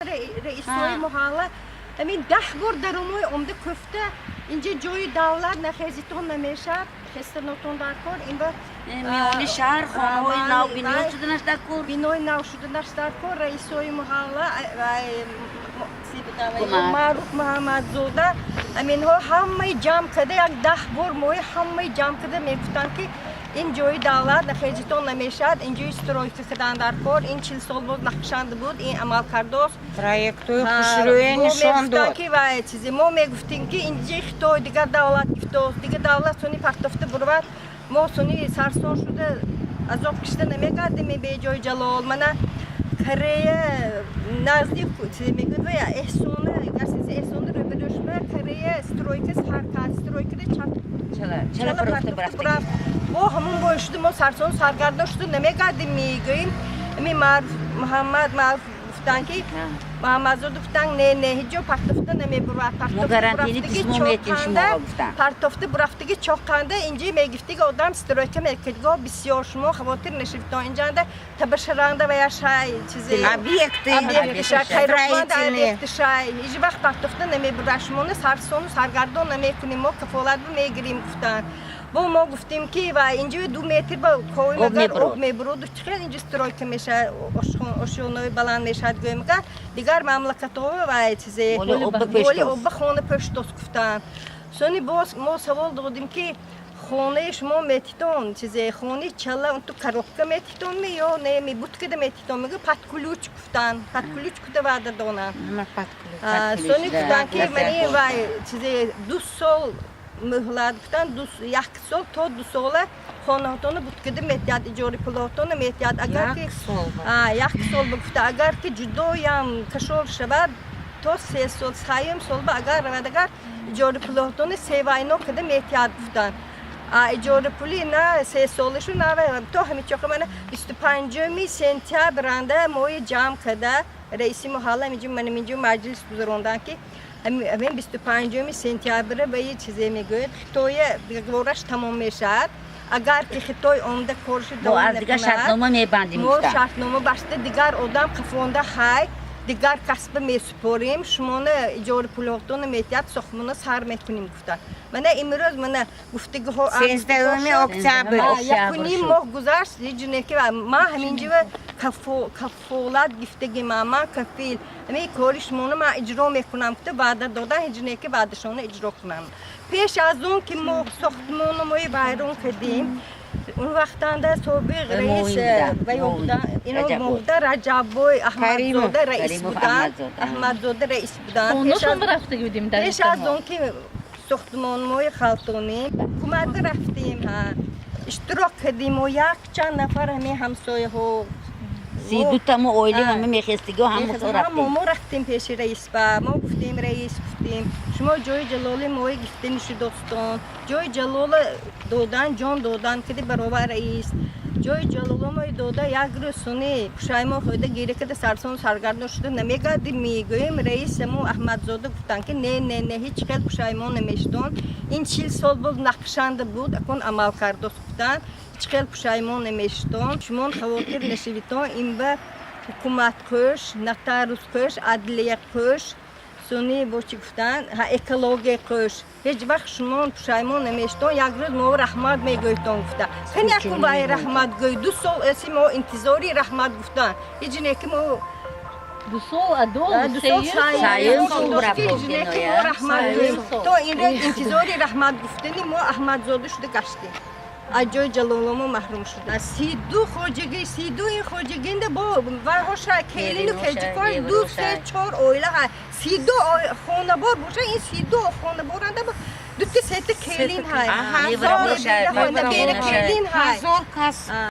رئیسای محله همین 10 بار در اموی عمده کفته اینجا جای دولت نخیزیتون نمیشه خستناتون در کار این وقت میانی شهر خانه‌های نو بینای شدنش در کار بینای نو شدنش در کار رئیسای محله معروف محمد زاده همین ها همه جمع کرده یک 10 بار موی همه جمع کرده میگفتن که این جای دولت نخیزیتون نمیشد اینجای استرایک کردن در کار این 40 سال بود نقشنده بود این عمل کرده است پروژه خوشرویی نشان داد ما میگفتیم که اینجا خطای دیگر دولت گفتاست دیگر دولت سونی پرتفته برود ما سونی سرسان شده عذاب کشته نمیگردیم به جای جلال منه کره نزدیک میگه و احسانه احسان رو بدوشمه کره استرایک حرکت استرایک چلا پرفته برفته ما همون باشده ما سرسان سرگردان شده نمیگردیم میگوییم همین محمد معروف گفتن که محمد زاده گفتن نه هیچ جا پرتفته نمیبرد پرتفته برفتگی چاقنده اینجا میگفتی که آدم استرایک میکردگاه بسیار شما خواطر نشفتان اینجا تبشرنده و یا شای چیزی ابیکت شای خیرمند ابیکت شای هیچ وقت پرتفته نمیبرد شما سرسان سرگردان نمیکنیم ما کفالت میگیریم گفتن ما گفتیم که و اینجا 2 متر با کوی مگر آب میبرود خیلی اینجا استرایک میشه اشونای بلند میشه گویم که دیگر مملکت ها و چیزی ولی آب خانه پشت گفتن سونی باز ما سوال دادیم که خانه شما میتیتون چیزی خانه چلا اون تو کروکه میتیتون می یا نه می بود که میتیتون میگه پتکلوچ گفتن پتکلوچ کده وعده دونن سونی گفتن که منی و چیزی 2 سال مهلت گفتن 1 سال تا 2 ساله خانه هاتون بود که میتیاد اجاره پولاتون میتیاد اگر که 1 سال بگفته اگر که جدایم کشور شود تا 3 سال 3 سال با اگر رود اگر اجاره پولاتون سیواینا کده میتیاد گفتن اجاره پولی نه 3 سالشو نه تو همین چاقه من 25 سپتامبر موی جمع کرده رئیس محله میگه مجلس گذراندن که همین 25 سپتامبر به یه چیزی میگوید خطای گورش تمام میشد اگر که خطای آمده کارش دوام نکند دیگر شرطنامه میبندیم ما شرطنامه بسته دیگر آدم خفونده های دیگر کسب میسپاریم شما اجاره پولاتون میتیاد ساختمان سر میکنیم گفتن من امروز من گفتگو ها 13 اکتبر یکونیم ماه گذشت یه که ما همینجا کفالت گفتگی من کفیل همین کاری شما من اجرا میکنم که بعد دادن هیچ که بعدشون اجرا کنم پیش از اون که ما ساختمان ما بیرون کردیم اون وقتانده سابق رئیس اینا موده رجبوی احمد زاده رئیس بودن احمد زاده رئیس بودن اونشون رفته بودیم در پیش از اون که ساختمان ما خلطانی حکومت رفتیم اشتراک کردیم و چند نفر همین همسایه ها 32 تا ما اویلی همه میخستگی و هم ما رفتیم پیش رئیس با ما گفتیم رئیس گفتیم شما جای جلال ما گفتیم شد دوستان جای جلال دادن جان دادن کدی برابر رئیس جای جلال ما داده یک روز سونی پشایما خود گیره کده سرسان سرگردان شده نمیگردیم میگویم رئیس ما احمد زاده گفتن که نه هیچ خیلی پشایما نمیشتون این 40 سال بود نقشنده بود اکن عمل کرده گفتن چقدر پشایمان نمیشتم شما خواطر نشویتان این به حکومت کش نتاروس کش عدلیه کش سونی با چی گفتن اکولوژی کش هیچ وقت شما پشایمان نمیشتم یک روز ما رحمت میگویتان گفتن کنی اکو بای رحمت گوی 2 سال اسی ما انتظاری رحمت گفتن هیچ نه که ما 2 سال تو این انتظاری رحمت گفتنی ما احمد زاده شده گشتیم از جای جلالمو محروم شد 32 خواجگی 32 این خواجگینده با ورهاش کلینو کجکار 2 3 4 اویله 32 خانه بار باشه این 32 خانه بارنده با 2 3 کلین های هزار کلین های